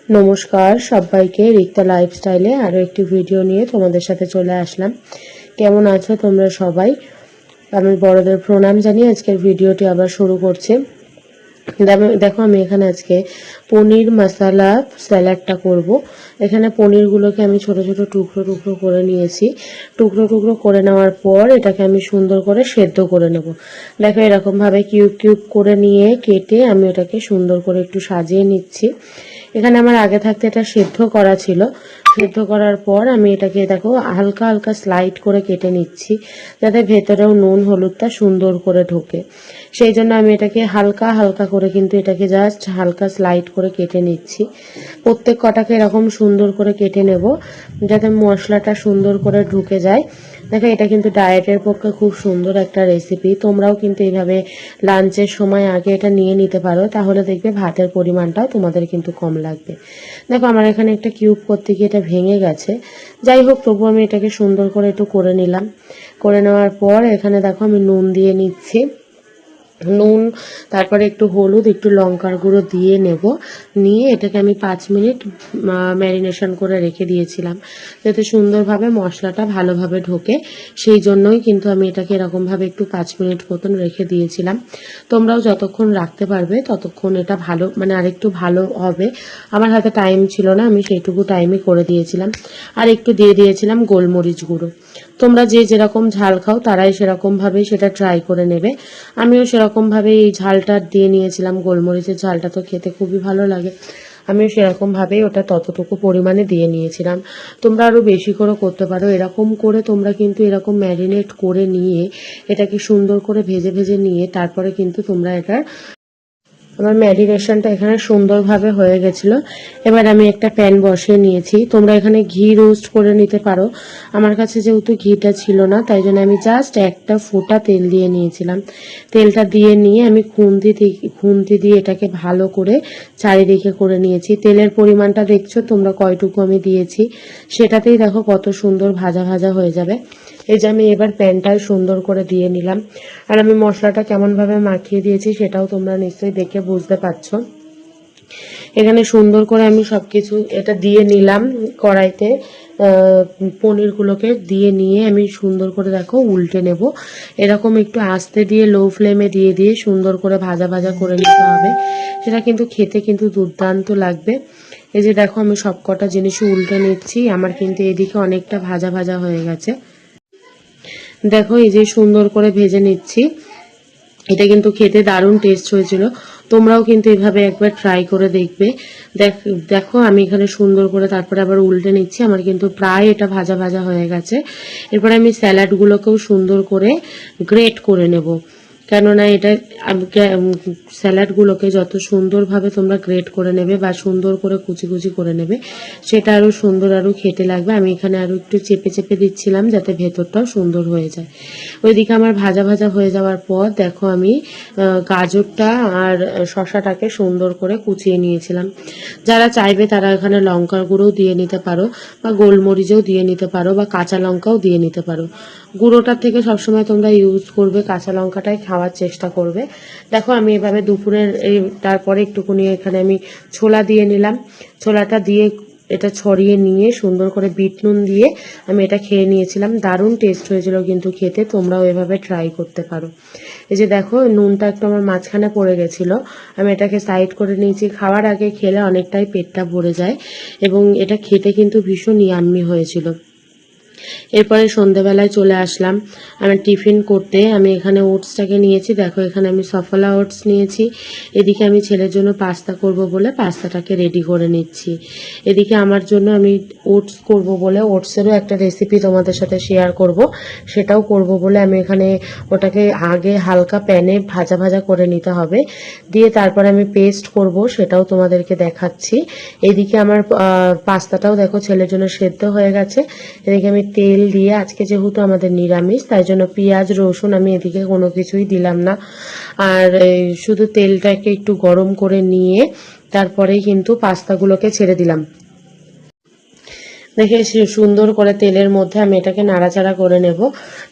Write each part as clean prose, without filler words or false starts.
নমস্কার সবাইকে, রিক্তা লাইফস্টাইলে আরও একটি ভিডিও নিয়ে তোমাদের সাথে চলে আসলাম। কেমন আছো তোমরা সবাই? আমি বড়দের প্রণাম জানিয়ে আজকের ভিডিওটি আবার শুরু করছি। দেখো আমি এখানে আজকে পনির মশলা স্যালাডটা করব। এখানে পনিরগুলোকে আমি ছোট ছোট টুকরো টুকরো করে নিয়েছি। টুকরো টুকরো করে নেওয়ার পর এটাকে আমি সুন্দর করে সেদ্ধ করে নেব। দেখো এরকমভাবে কিউব কিউব করে নিয়ে কেটে আমি এটাকে সুন্দর করে একটু সাজিয়ে নিচ্ছি। এখানে আমার আগে থাকতে এটা সেদ্ধ করা ছিল। সেদ্ধ করার পর আমি এটাকে দেখো হালকা হালকা স্লাইড করে কেটে নিচ্ছি, যাতে ভেতরেও নুন হলুদটা সুন্দর করে ঢোকে। সেই জন্য আমি এটাকে হালকা হালকা করে কিন্তু এটাকে জাস্ট হালকা স্লাইড করে কেটে নিচ্ছি। প্রত্যেক কটাকে এরকম সুন্দর করে কেটে নেব, যাতে মশলাটা সুন্দর করে ঢুকে যায়। দেখো এটা কিন্তু ডায়েটের পক্ষে খুব সুন্দর একটা রেসিপি। তোমরাও কিন্তু এইভাবে লাঞ্চের সময় আগে এটা নিয়ে নিতে পারো, তাহলে দেখবে ভাতের পরিমাণটাও তোমাদের কিন্তু কম লাগবে। দেখো আমার এখানে একটা কিউব করতে গিয়ে এটা ভেঙে গেছে। যাই হোক, তবু আমি এটাকে সুন্দর করে একটু করে নিলাম। করে নেওয়ার পর এখানে দেখো আমি নুন দিয়ে নিচ্ছি। নুন, তারপরে একটু হলুদ, একটু লঙ্কার গুঁড়ো দিয়ে নেব। নিয়ে এটাকে আমি 5 মিনিট ম্যারিনেশন করে রেখে দিয়েছিলাম, যাতে সুন্দরভাবে মশলাটা ভালোভাবে ঢোকে। সেই জন্যই কিন্তু আমি এটাকে এরকমভাবে একটু 5 মিনিট মতন রেখে দিয়েছিলাম। তোমরাও যতক্ষণ রাখতে পারবে ততক্ষণ এটা ভালো, মানে আরেকটু ভালো হবে। আমার হাতে টাইম ছিল না, আমি সেইটুকু টাইমই করে দিয়েছিলাম। আর একটু দিয়ে দিয়েছিলাম গোলমরিচ গুঁড়ো। তোমরা যে যেরকম ঝাল খাও তারাই সেরকমভাবেই সেটা ট্রাই করে নেবে। আমিও সেরকমভাবে এই ঝালটা দিয়ে নিয়েছিলাম। গোলমরিচের ঝালটা তো খেতে খুবই ভালো লাগে। আমিও সেরকমভাবেই ওটা ততটুকু পরিমাণে দিয়ে নিয়েছিলাম। তোমরা আরও বেশি করে করতে পারো। এরকম করে তোমরা কিন্তু এরকম ম্যারিনেট করে নিয়ে এটাকে সুন্দর করে ভেজে ভেজে নিয়ে তারপরে কিন্তু তোমরা এটার আমার ম্যারিনেশনটা এখানে সুন্দরভাবে হয়ে গেছিল। এবার আমি একটা প্যান বসিয়ে নিয়েছি। তোমরা এখানে ঘি রোস্ট করে নিতে পারো। আমার কাছে যেহেতু ঘিটা ছিল না, তাই জন্য আমি জাস্ট একটা ফোঁটা তেল দিয়ে নিয়েছিলাম। তেলটা দিয়ে নিয়ে আমি খুন্তি দিয়ে এটাকে ভালো করে চারিদিকে করে নিয়েছি। তেলের পরিমাণটা দেখছো তোমরা কয়টুকু আমি দিয়েছি, সেটাতেই দেখো কত সুন্দর ভাজা ভাজা হয়ে যাবে। এই যে আমি এবার প্যানটায় সুন্দর করে দিয়ে নিলাম। আর আমি মশলাটা কেমনভাবে মাখিয়ে দিয়েছি সেটাও তোমরা নিশ্চয়ই দেখে বুঝতে পারছো। এখানে সুন্দর করে আমি সবকিছু এটা দিয়ে নিলাম কড়াইতে। পনিরগুলোকে দিয়ে নিয়ে আমি সুন্দর করে দেখো উল্টে নেব। এরকম একটু আস্তে দিয়ে লো ফ্লেমে দিয়ে দিয়ে সুন্দর করে ভাজা ভাজা করে নিতে হবে। সেটা কিন্তু খেতে কিন্তু দুর্দান্ত লাগবে। এই যে দেখো আমি সবকটা জিনিসই উল্টে নিচ্ছি। আমার কিন্তু এদিকে অনেকটা ভাজা ভাজা হয়ে গেছে। দেখো এই যে সুন্দর করে ভেজে নিচ্ছি। এটা কিন্তু খেতে দারুণ টেস্ট হয়েছিল। তোমরাও কিন্তু এভাবে একবার ট্রাই করে দেখবে। দেখো আমি এখানে সুন্দর করে তারপরে আবার উল্টে নিচ্ছি। আমার কিন্তু প্রায় এটা ভাজা ভাজা হয়ে গেছে। এরপরে আমি স্যালাডগুলোকেও সুন্দর করে গ্রেট করে নেব। কেননা এটা স্যালাডগুলোকে যত সুন্দরভাবে তোমরা গ্রেট করে নেবে বা সুন্দর করে কুচি কুচি করে নেবে, সেটা আরও সুন্দর আরও খেতে লাগবে। আমি এখানে আরও একটু চেপে চেপে দিচ্ছিলাম, যাতে ভেতরটাও সুন্দর হয়ে যায়। ওইদিকে আমার ভাজা ভাজা হয়ে যাওয়ার পর দেখো আমি গাজরটা আর শসাটাকে সুন্দর করে কুচিয়ে নিয়েছিলাম। যারা চাইবে তারা এখানে লঙ্কার গুঁড়োও দিয়ে নিতে পারো, বা গোলমরিচও দিয়ে নিতে পারো, বা কাঁচা লঙ্কাও দিয়ে নিতে পারো। গুঁড়োটার থেকে সবসময় তোমরা ইউজ করবে কাঁচা লঙ্কাটাই খাওয়ার চেষ্টা করবে। দেখো আমি এভাবে দুপুরের তারপরে একটুকুনি এখানে আমি ছোলা দিয়ে নিলাম। ছোলাটা দিয়ে এটা ছড়িয়ে নিয়ে সুন্দর করে বিট নুন দিয়ে আমি এটা খেয়ে নিয়েছিলাম। দারুণ টেস্ট হয়েছিল কিন্তু খেতে। তোমরাও এভাবে ট্রাই করতে পারো। এই যে দেখো নুনটা একটু আমার মাঝখানে পড়ে গেছিল, আমি এটাকে সাইড করে নিয়েছি। খাওয়ার আগে খেলে অনেকটাই পেটটা ভরে যায় এবং এটা খেতে কিন্তু ভীষণ ইয়াম্মি হয়েছিল। এরপরে সন্ধেবেলায় চলে আসলাম আমার টিফিন করতে। আমি এখানে ওটসটাকে নিয়েছি। দেখো এখানে আমি সফলা ওটস নিয়েছি। এদিকে আমি ছেলের জন্য পাস্তা করব বলে পাস্তাটাকে রেডি করে নিচ্ছি। এদিকে আমার জন্য আমি ওটস করব বলে ওটসেরও একটা রেসিপি তোমাদের সাথে শেয়ার করব, সেটাও করব বলে আমি এখানে ওটাকে আগে হালকা প্যানে ভাজা ভাজা করে নিতে হবে। দিয়ে তারপরে আমি পেস্ট করব, সেটাও তোমাদেরকে দেখাচ্ছি। এদিকে আমার পাস্তাটাও দেখো ছেলের জন্য সেদ্ধ হয়ে গেছে। এদিকে আমি তেল দিয়ে, আজকে যেহেতু আমাদের নিরামিষ তাই জন্য পেঁয়াজ রসুন আমি এদিকে কোনো কিছুই দিলাম না। আর শুধু তেলটাকে একটু গরম করে নিয়ে তারপরেই কিন্তু পাস্তাগুলোকে ছেড়ে দিলাম। দেখে সুন্দর করে তেলের মধ্যে আমি এটাকে নাড়াচাড়া করে নেব।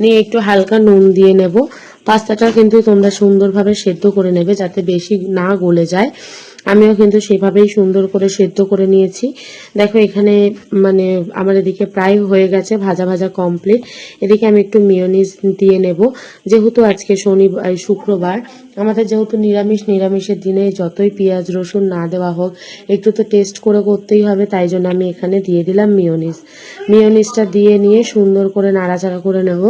নিয়ে একটু হালকা নুন দিয়ে নেব। পাস্তাটা কিন্তু তোমরা সুন্দরভাবে সেদ্ধ করে নেবে, যাতে বেশি না গলে যায়। আমিও কিন্তু সেভাবেই সুন্দর করে সেদ্ধ করে নিয়েছি। দেখো এখানে মানে আমার এদিকে প্রায় হয়ে গেছে, ভাজা ভাজা কমপ্লিট। এদিকে আমি একটু মেয়োনিজ দিয়ে নেব, যেহেতু আজকে শুক্রবার আমাদের, যেহেতু নিরামিষের দিনে যতই পেঁয়াজ রসুন না দেওয়া হোক একটু তো টেস্ট করে করতেই হবে, তাই জন্য আমি এখানে দিয়ে দিলাম মেয়োনিজটা দিয়ে নিয়ে সুন্দর করে নাড়াচাড়া করে নেব।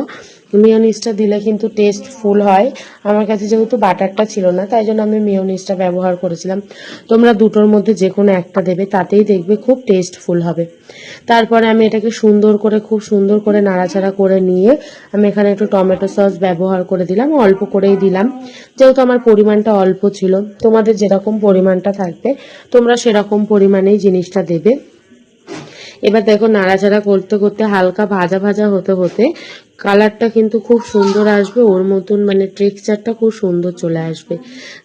মেয়োনিজটা দিলে কিন্তু টেস্টফুল হয়। আমার কাছে যেহেতু বাটারটা ছিল না, তাই জন্য আমি মেয়োনিজটা ব্যবহার করেছিলাম। তোমরা দুটোর মধ্যে যে কোনো একটা দেবে, তাতেই দেখবে খুব টেস্টফুল হবে। তারপরে আমি এটাকে খুব সুন্দর করে নাড়াচাড়া করে নিয়ে আমি এখানে একটু টমেটো সস ব্যবহার করে দিলাম, অল্প করেই দিলাম, যেহেতু আমার পরিমাণটা অল্প ছিল। তোমাদের যেরকম পরিমাণটা থাকবে তোমরা সেরকম পরিমাণেই জিনিসটা দেবে। এবার দেখো নাড়াচাড়া করতে করতে হালকা ভাজা ভাজা হতে হতে কালারটা কিন্তু খুব সুন্দর আসবে, ওর মতন মানে টেক্সচারটা খুব সুন্দর চলে আসবে।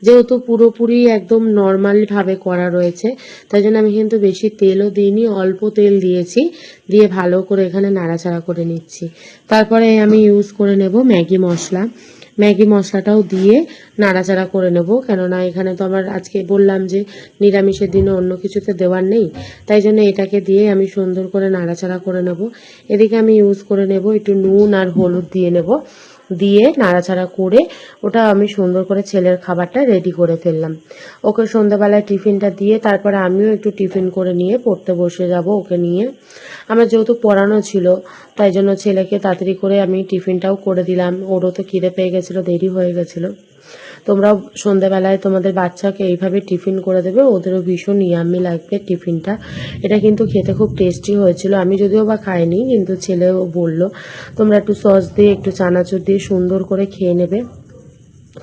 যেহেতু পুরোপুরি একদম নর্মাল ভাবে করা রয়েছে, তাই জন্য আমি কিন্তু বেশি তেলও দিইনি, অল্প তেল দিয়েছি, দিয়ে ভালো করে এখানে নাড়াচাড়া করে নিচ্ছি। তারপরে আমি ইউজ করে নেব ম্যাগি মশলাটাও দিয়ে নাড়াচাড়া করে নেব, কেননা এখানে তো আমার আজকে বললাম যে নিরামিষের দিনে অন্য কিছুতে দেওয়ার নেই, তাই জন্য এটাকে দিয়ে আমি সুন্দর করে নাড়াচাড়া করে নেব। এদিকে আমি ইউজ করে নেব একটু নুন আর হলুদ দিয়ে নেব, দিয়ে নাড়াচাড়া করে ওটা আমি সুন্দর করে ছেলের খাবারটা রেডি করে ফেললাম। ওকে সন্ধ্যাবেলায় টিফিনটা দিয়ে তারপরে আমিও একটু টিফিন করে নিয়ে পড়তে বসে যাব ওকে নিয়ে। আমার যেহেতু পড়ানো ছিল, তাই জন্য ছেলেকে তাড়াতাড়ি করে আমি টিফিনটাও করে দিলাম, ওরও তো খিদে পেয়ে গেছিলো, দেরি হয়ে গেছিলো। তোমরাও সন্ধ্যাবেলায় তোমাদের বাচ্চাকে এইভাবে টিফিন করে দেবে, ওদেরও ভীষণ ইয়াম্মি লাগবে টিফিনটা। এটা কিন্তু খেতে খুব টেস্টি হয়েছিল, আমি যদিও বা খাইনি, কিন্তু ছেলেও বলল তোমরা একটু সস দিয়ে একটু চানাচুর দিয়ে সুন্দর করে খেয়ে নেবে,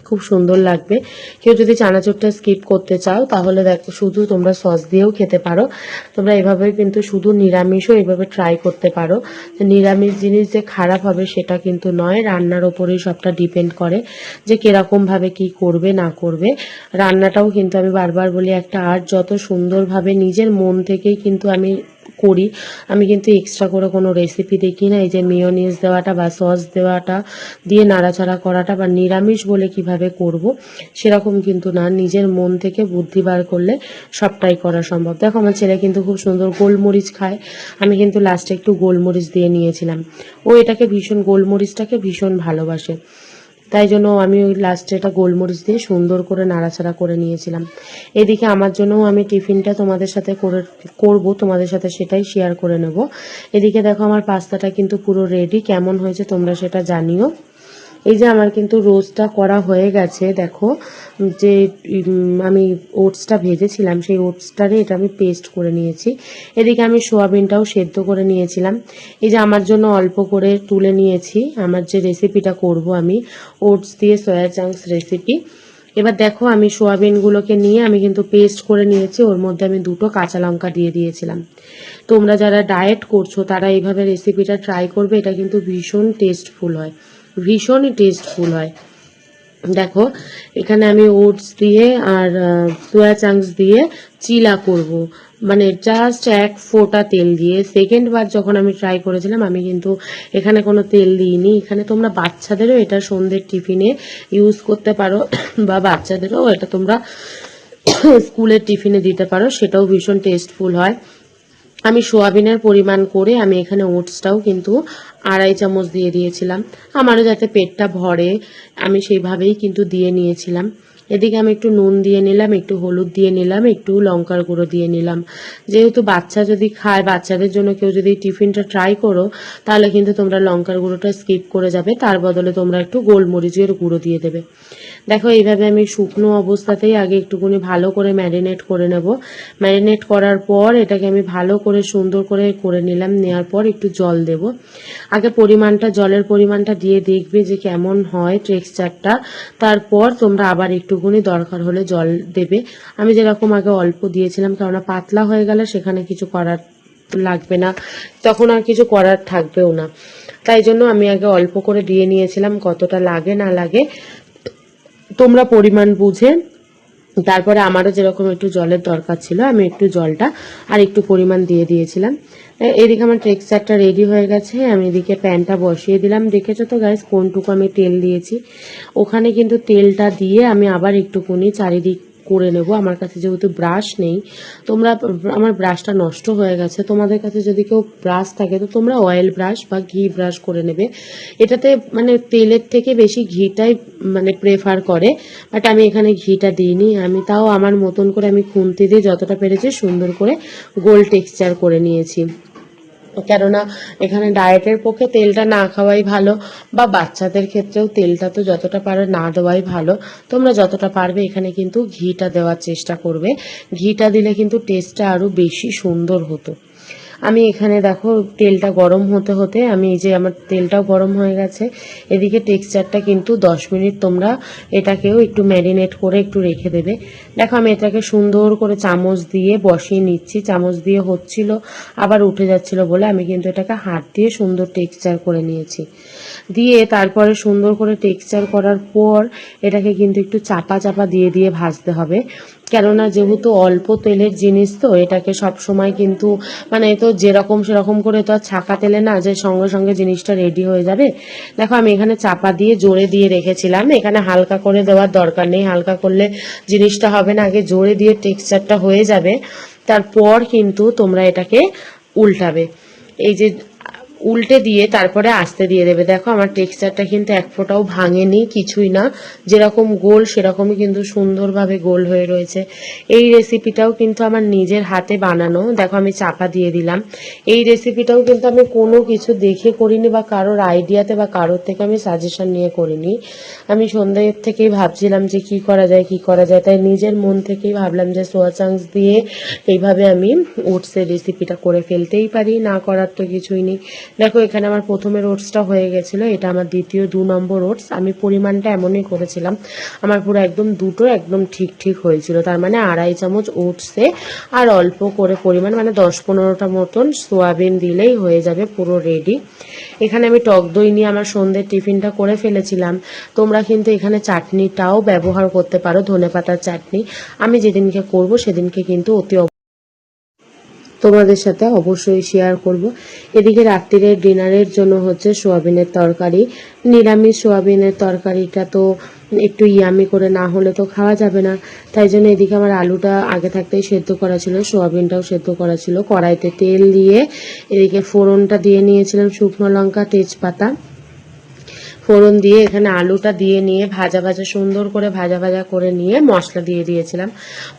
খুব সুন্দর লাগবে। কেউ যদি চানাচুরটা স্কিপ করতে চাও তাহলে দেখো শুধু তোমরা সস দিয়েও খেতে পারো। তোমরা এভাবে কিন্তু শুধু নিরামিষও এভাবে ট্রাই করতে পারো। নিরামিষ জিনিস যে খারাপ হবে সেটা কিন্তু নয়, রান্নার ওপরেই সবটা ডিপেন্ড করে যে কিরকমভাবে কি করবে না করবে। রান্নাটাও কিন্তু আমি বারবার বলি একটা আর্ট, যত সুন্দরভাবে নিজের মন থেকেই কিন্তু আমি করি, আমি কিন্তু এক্সট্রা করে কোনো রেসিপি দেখি না। এই যে মেয়োনিজ দেওয়াটা বা সস দেওয়াটা দিয়ে নাড়াচাড়া করাটা বা নিরামিষ বলে কিভাবে করব সেরকম কিন্তু না, নিজের মন থেকে বুদ্ধি বার করলে সবটাই করা সম্ভব। দেখো আমার ছেলে কিন্তু খুব সুন্দর গোলমরিচ খায়, আমি কিন্তু লাস্টে একটু গোলমরিচ দিয়ে নিয়েছিলাম। ও এটাকে গোলমরিচটাকে ভীষণ ভালোবাসে, তাই জন্য আমি ওই লাস্টে এটা গোলমরিচ দিয়ে সুন্দর করে নাড়াচাড়া করে নিয়েছিলাম। এদিকে আমার জন্যও আমি টিফিনটা তোমাদের সাথে করব, তোমাদের সাথে সেটাই শেয়ার করে নেব। এদিকে দেখো আমার পাস্তাটা কিন্তু পুরো রেডি, কেমন হয়েছে তোমরা সেটা জানিও। এই যে আমার কিন্তু রোস্টটা করা হয়ে গেছে, দেখো যে আমি ওটসটা ভেজেছিলাম সেই ওটসটারে এটা আমি পেস্ট করে নিয়েছি। এদিকে আমি সোয়াবিনটাও সেদ্ধ করে নিয়েছিলাম, এই যে আমার জন্য অল্প করে তুলে নিয়েছি আমার যে রেসিপিটা করব আমি, ওটস দিয়ে সয়া চাংস রেসিপি। এবার দেখো আমি সোয়াবিনগুলোকে নিয়ে আমি কিন্তু পেস্ট করে নিয়েছি, ওর মধ্যে আমি 2টো কাঁচা লঙ্কা দিয়ে দিয়েছিলাম। তোমরা যারা ডায়েট করছো তারা এইভাবে রেসিপিটা ট্রাই করবে, এটা কিন্তু ভীষণই টেস্টফুল হয়। দেখো এখানে আমি ওটস দিয়ে আর সোয়া চাংস দিয়ে চিলা করব, মানে জাস্ট 1 ফোঁটা তেল দিয়ে। সেকেন্ড বার যখন আমি ট্রাই করেছিলাম আমি কিন্তু এখানে কোনো তেল দিইনি। এখানে তোমরা বাচ্চাদেরও এটা সন্ধ্যের টিফিনে ইউজ করতে পারো বা বাচ্চাদেরও এটা তোমরা স্কুলের টিফিনে দিতে পারো, সেটাও ভীষণ টেস্টফুল হয়। আমি সোয়াবিনের পরিমাণ করে আমি এখানে ওটসটাও কিন্তু 2.5 চামচ দিয়ে দিয়েছিলাম, আমারও যাতে পেটটা ভরে আমি সেইভাবেই কিন্তু দিয়ে নিয়েছিলাম। এদিকে আমি একটু নুন দিয়ে নিলাম, একটু হলুদ দিয়ে নিলাম, একটু লঙ্কার গুঁড়ো দিয়ে নিলাম। যেহেতু বাচ্চা যদি খায়, বাচ্চাদের জন্য কেউ যদি টিফিনটা ট্রাই করো তাহলে কিন্তু তোমরা লঙ্কার গুঁড়োটা স্কিপ করে যাবে, তার বদলে তোমরা একটু গোলমরিচের গুঁড়ো দিয়ে দেবে। দেখো এইভাবে আমি শুকনো অবস্থাতেই আগে একটুখানি ভালো করে ম্যারিনেট করে নেব। ম্যারিনেট করার পর এটাকে আমি ভালো করে সুন্দর করে নিলাম, নেওয়ার পর একটু জল দেব। আগে জলের পরিমাণটা দিয়ে দেখবে যে কেমন হয় টেক্সচারটা, তারপর তোমরা আবার একটুখানি দরকার হলে জল দেবে। আমি যেরকম আগে অল্প দিয়েছিলাম, কেননা পাতলা হয়ে গেলে সেখানে কিছু করার লাগবে না, তখন আর কিছু করার থাকবেও না, তাই জন্য আমি আগে অল্প করে দিয়ে নিয়েছিলাম। কতটা লাগে না লাগে তোমরা পরিমাণ বুঝে, তারপরে আমারও যেরকম একটু জলের দরকার ছিল আমি একটু জলটা আর একটু পরিমাণ দিয়ে দিয়েছিলাম। এদিকে আমার টেক্সচারটা রেডি হয়ে গেছে, আমি এদিকে প্যানটা বসিয়ে দিলাম। দেখেছো তো গাইস কোনটুকু আমি তেল দিয়েছি, ওখানে কিন্তু তেলটা দিয়ে আমি আবার একটুখানি চারিদিক করে নেব। আমার কাছে যেহেতু ব্রাশ নেই, তোমরা, আমার ব্রাশটা নষ্ট হয়ে গেছে, তোমাদের কাছে যদি কেউ ব্রাশ থাকে তো তোমরা অয়েল ব্রাশ বা ঘি ব্রাশ করে নেবে। এটাতে মানে তেলের থেকে বেশি ঘিটাই মানে প্রেফার করে, বাট আমি এখানে ঘিটা দিইনি। আমি তাও আমার মতন করে আমি খুন্তি দিয়ে যতটা পেরেছি সুন্দর করে গোল টেক্সচার করে নিয়েছি। কেননা এখানে ডায়েটের পক্ষে তেলটা না খাওয়াই ভালো, বা বাচ্চাদের ক্ষেত্রেও তেলটা তো যতটা পারো না দেওয়াই ভালো। তোমরা যতটা পারবে এখানে কিন্তু ঘিটা দেওয়ার চেষ্টা করবে। ঘিটা দিলে কিন্তু টেস্টটা আরও বেশি সুন্দর হতো। আমি এখানে দেখো তেলটা গরম হতে হতে আমি এই যে আমার তেলটাও গরম হয়ে গেছে, এদিকে টেক্সচারটা কিন্তু 10 মিনিট তোমরা এটাকেও একটু ম্যারিনেট করে একটু রেখে দেবে। দেখো আমি এটাকে সুন্দর করে চামচ দিয়ে বসিয়ে নিচ্ছি, চামচ দিয়ে হচ্ছিল আবার উঠে যাচ্ছিল বলে আমি কিন্তু এটাকে হাত দিয়ে সুন্দর টেক্সচার করে নিয়েছি। দিয়ে তারপরে সুন্দর করে টেক্সচার করার পর এটাকে কিন্তু একটু চাপা চাপা দিয়ে দিয়ে ভাজতে হবে। কেননা যেহেতু অল্প তেলের জিনিস তো এটাকে সব সময় কিন্তু মানে তো যেরকম সেরকম করে তো আর ছাকা তেলে না যে সঙ্গে সঙ্গে জিনিসটা রেডি হয়ে যাবে। দেখো আমি এখানে চাপা দিয়ে জোরে দিয়ে রেখেছিলাম, এখানে হালকা করে দেওয়ার দরকার নেই, হালকা করলে জিনিসটা হবে না, আগে জোরে দিয়ে টেক্সচারটা হয়ে যাবে, তারপর কিন্তু তোমরা এটাকে উল্টাবে। এই যে উল্টে দিয়ে তারপরে আস্তে দিয়ে দেবে। দেখো আমার টেক্সচারটা কিন্তু এক ফোঁটাও ভাঙেনি, কিছুই না, যেরকম গোল সেরকমই কিন্তু সুন্দরভাবে গোল হয়ে রয়েছে। এই রেসিপিটাও কিন্তু আমার নিজের হাতে বানানো। দেখো আমি চাপা দিয়ে দিলাম। এই রেসিপিটাও কিন্তু আমি কোনো কিছু দেখে করিনি বা কারোর আইডিয়াতে বা কারোর থেকে আমি সাজেশন নিয়ে করিনি। আমি সন্ধ্যের থেকেই ভাবছিলাম যে কি করা যায় কি করা যায়, তাই নিজের মন থেকেই ভাবলাম যে সোয়া চাংস দিয়ে এইভাবে আমি ওটসের রেসিপিটা করে ফেলতেই পারি, না করার তো কিছুই নেই। দেখো এখানে আমার প্রথমের ওটসটা হয়ে গেছিলো, এটা আমার দ্বিতীয় 2 নম্বর ওটস। আমি পরিমাণটা এমনই করেছিলাম, আমার পুরো একদম দুটো একদম ঠিক ঠিক হয়েছিল। তার মানে 2.5 চামচ ওটসে আর অল্প করে পরিমাণ মানে 10-15টা মতন সোয়াবিন দিলেই হয়ে যাবে পুরো রেডি। এখানে আমি টক দই নিয়ে আমার সন্ধ্যের টিফিনটা করে ফেলেছিলাম। তোমরা কিন্তু এখানে চাটনিটাও ব্যবহার করতে পারো, ধনেপাতার চাটনি। আমি যেদিনকে করব সেদিনকে কিন্তু তোমাদের সাথে অবশ্যই শেয়ার করব। এদিকে রাত্রিরের ডিনারের জন্য হচ্ছে সোয়াবিনের তরকারি। নিরামিষ সোয়াবিনের তরকারিটা তো একটু ইয়ামি করে না হলে তো খাওয়া যাবে না, তাই জন্য এদিকে আমার আলুটা আগে থাকতেই সেদ্ধ করা ছিল, সোয়াবিনটাও সেদ্ধ করা ছিল। কড়াইতে তেল দিয়ে এদিকে ফোড়নটা দিয়ে নিয়েছিলাম, শুকনো লঙ্কা তেজপাতা ফোড়ন দিয়ে এখানে আলুটা দিয়ে নিয়ে ভাজা ভাজা সুন্দর করে ভাজা ভাজা করে নিয়ে মশলা দিয়ে দিয়েছিলাম।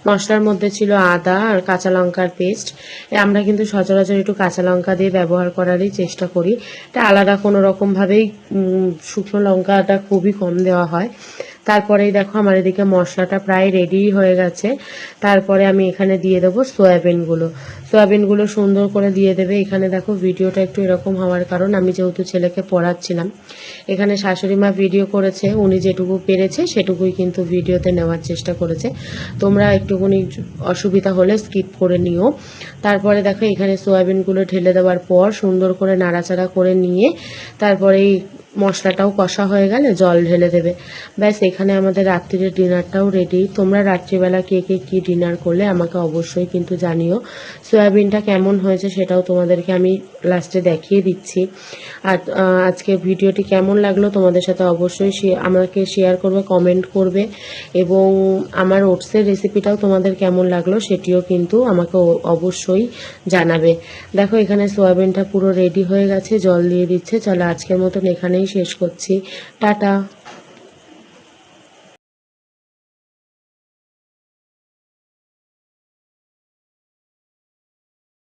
মশলার মধ্যে ছিল আদা আর কাঁচা লঙ্কার পেস্ট। আমরা কিন্তু সচরাচর একটু কাঁচা লঙ্কা দিয়ে ব্যবহার করারই চেষ্টা করি, এটা আলাদা কোনো রকমভাবেই শুকনো লঙ্কাটা খুবই কম দেওয়া হয়। তারপরেই দেখো আমার এদিকে মশলাটা প্রায় রেডি হয়ে গেছে। তারপরে আমি এখানে দিয়ে দেবো সোয়াবিনগুলো সুন্দর করে দিয়ে দেবে। এখানে দেখো ভিডিওটা একটু এরকম হওয়ার কারণ আমি যেহেতু ছেলেকে পড়াচ্ছিলাম, এখানে শাশুড়ি মা ভিডিও করেছে, উনি যেটুকু পেরেছে সেটুকুই কিন্তু ভিডিওতে নেওয়ার চেষ্টা করেছে। তোমরা একটুখানি অসুবিধা হলে স্কিপ করে নিও। তারপরে দেখো এখানে সোয়াবিনগুলো ঢেলে দেওয়ার পর সুন্দর করে নাড়াচাড়া করে নিয়ে তারপরে এই মশলাটাও কষা হয়ে গেলে জল ঢেলে দেবে। ব্যাস এখানে আমাদের রাত্রির ডিনারটাও রেডি। তোমরা রাত্রিবেলা কে কে কী ডিনার করলে আমাকে অবশ্যই কিন্তু জানিও। সয়াবিনটা কেমন হয়েছে সেটাও তোমাদেরকে আমি লাস্টে দেখিয়ে দিচ্ছি। আর আজকে ভিডিওটি কেমন লাগলো তোমাদের সাথে অবশ্যই আমাকে শেয়ার করবে, কমেন্ট করবে, এবং আমার ওটসের রেসিপিটাও তোমাদের কেমন লাগলো সেটিও কিন্তু আমাকে অবশ্যই জানাবে। দেখো এখানে সয়াবিনটা পুরো রেডি হয়ে গেছে, জল দিয়ে দিচ্ছে। চলো আজকের মতন এখানেই শেষ করছি, টাটা।